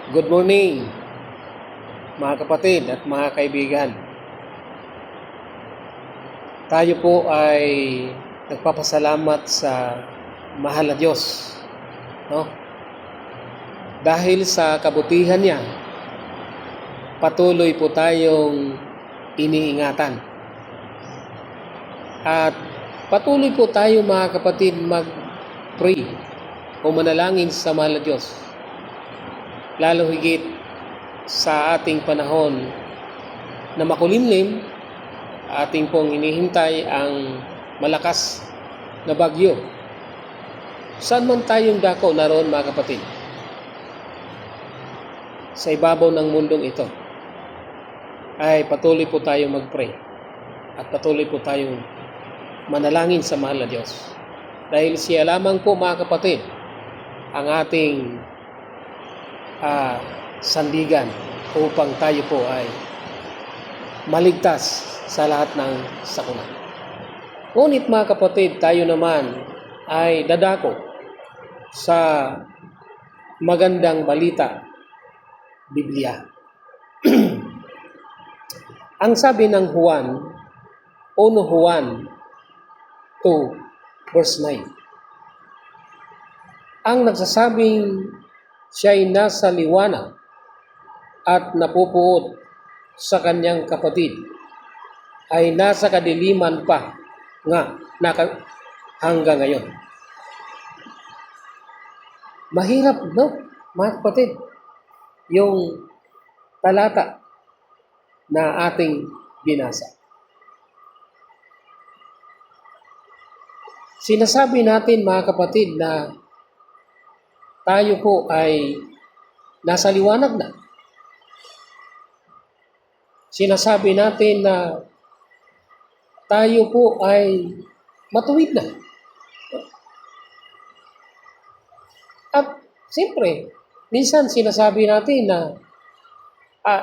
Good morning, mga kapatid at mga kaibigan. Tayo po ay nagpapasalamat sa mahal na Diyos, no? Dahil sa kabutihan niya, patuloy po tayong iniingatan. At patuloy po tayo, mga kapatid, mag-pray o manalangin sa mahal na Diyos. Lalo higit sa ating panahon na makulimlim, ating pong hinihintay ang malakas na bagyo. Saan man tayong dako naroon, mga kapatid, sa ibabaw ng mundong ito, ay patuloy po tayong mag-pray at patuloy po tayong manalangin sa mahal na Diyos. Dahil siya lamang po, mga kapatid, ang ating sandigan upang tayo po ay maligtas sa lahat ng sakuna. Ngunit, mga kapatid, tayo naman ay dadako sa magandang balita, Biblia. Ang sabi ng Juan, 1 Juan 2 verse 9, ang nagsasabing siya'y nasa liwanag at napupuot sa kanyang kapatid ay nasa kadiliman pa nga hanggang ngayon. Mahirap, no, mga kapatid, yung talata na ating binasa. Sinasabi natin, mga kapatid, na tayo po ay nasa liwanag na. Sinasabi natin na tayo po ay matuwid na. At siyempre, minsan sinasabi natin na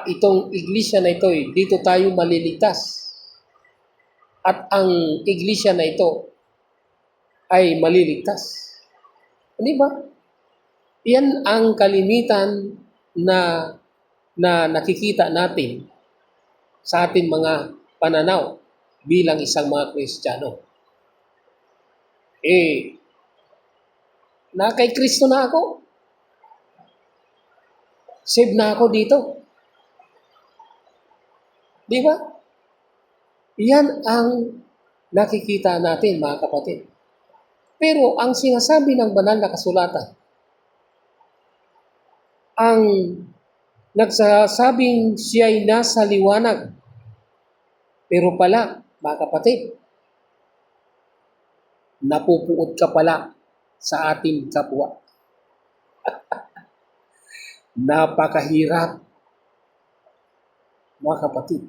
itong iglesia na ito, dito tayo maliligtas. At ang iglesia na ito ay maliligtas. Di ba? Yan ang kalimitan na nakikita natin sa ating mga pananaw bilang isang mga Kristiyano. Na kay Kristo na ako. Save na ako dito. Di ba? Yan ang nakikita natin, mga kapatid. Pero ang sinasabi ng banal na kasulatan, ang nagsasabing siya'y nasa liwanag, pero pala, mga kapatid, napupuot ka pala sa ating kapwa. Napakahirap, mga kapatid.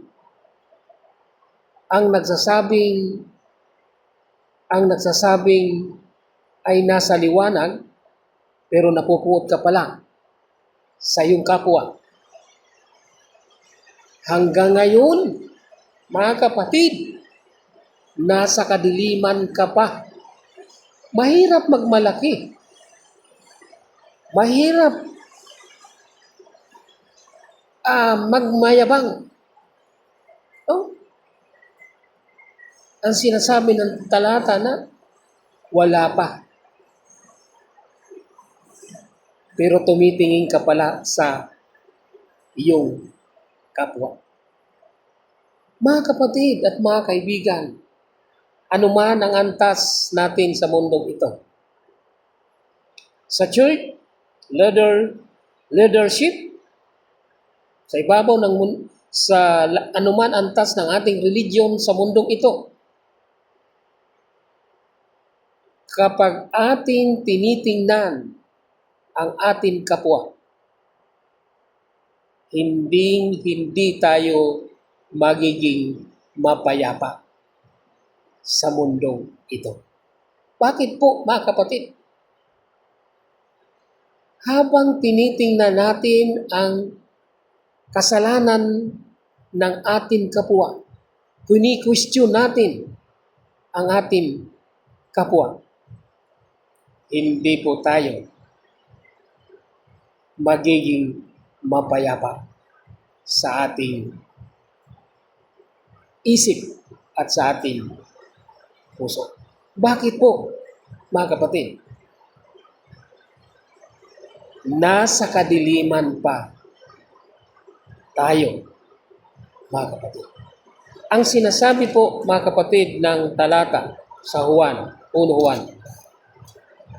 Ang nagsasabing ay nasa liwanag, pero napupuot ka pala sa iyong kapwa. Hanggang ngayon, mga kapatid, nasa kadiliman ka pa. Mahirap magmalaki. Mahirap magmayabang. Ang sinasabi ng talata na wala pa. Pero tumitingin ka pala sa iyong kapwa. Mga kapatid at mga kaibigan, anuman ang antas natin sa mundong ito, sa church, leadership, sa ibabaw sa anuman antas ng ating religion sa mundong ito, kapag ating tinitingnan ang ating kapwa, hindi tayo magiging mapayapa sa mundong ito. Bakit po, mga kapatid? Habang tinitingnan natin ang kasalanan ng ating kapwa, kini-question natin ang ating kapwa, hindi po tayo magiging mapayapa sa ating isip at sa ating puso. Bakit po, mga kapatid? Nasa kadiliman pa tayo, mga kapatid. Ang sinasabi po, mga kapatid, ng talata sa Juan, 1 Juan.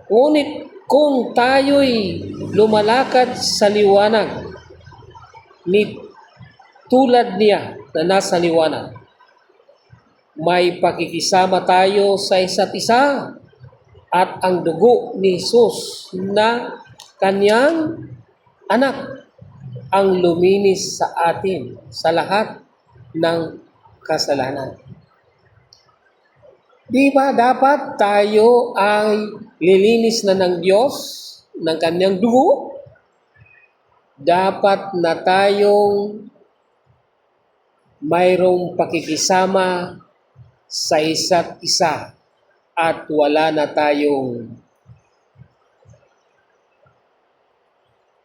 Ngunit kung tayo'y lumalakad sa liwanag, ni tulad niya na nasa liwanag, may pakikisama tayo sa isa't isa, at ang dugo ni Jesus na kanyang anak ang luminis sa atin sa lahat ng kasalanan. Di ba dapat tayo ay lilinis na ng Diyos ng kanyang dugo? Dapat na tayong mayroong pakikisama sa isa't isa at wala na tayong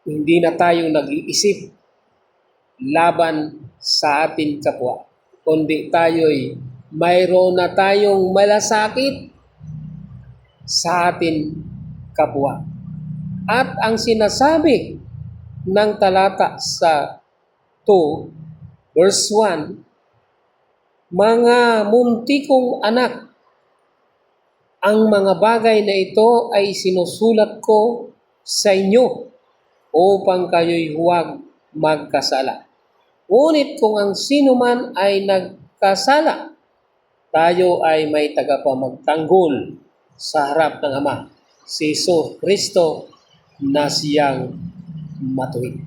hindi na tayo nag-iisip laban sa ating kapwa, kundi tayo'y mayroon na tayong malasakit sa ating kapwa. At ang sinasabi ng talata sa 2 verse 1, mga muntikong anak, ang mga bagay na ito ay sinusulat ko sa inyo upang kayo'y huwag magkasala. Ngunit kung ang sino man ay nagkasala, tayo ay may tagapamagtanggol sa harap ng Ama, si Hesus Kristo na siyang matuwid.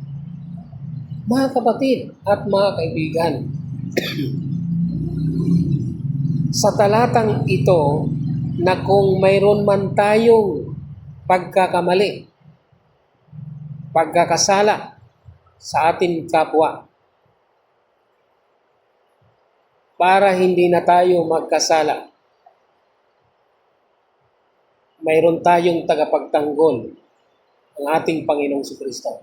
Mga kapatid at mga kaibigan, sa talatang ito, na kung mayroon man tayong pagkakamali, pagkakasala sa ating kapwa, para hindi na tayo magkasala, mayroon tayong tagapagtanggol, ang ating Panginoong Kristo.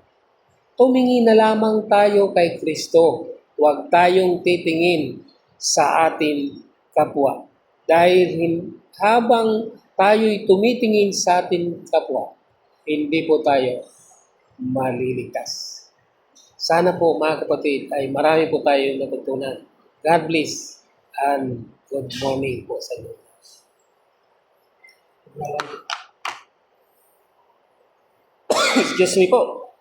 Tumingin na lamang tayo kay Kristo. Huwag tayong titingin sa ating kapwa. Dahil habang tayo'y tumitingin sa ating kapwa, hindi po tayo maliligtas. Sana po, mga kapatid, ay marami po tayong natutunan. God bless and good morning po sa inyo. Excuse me po.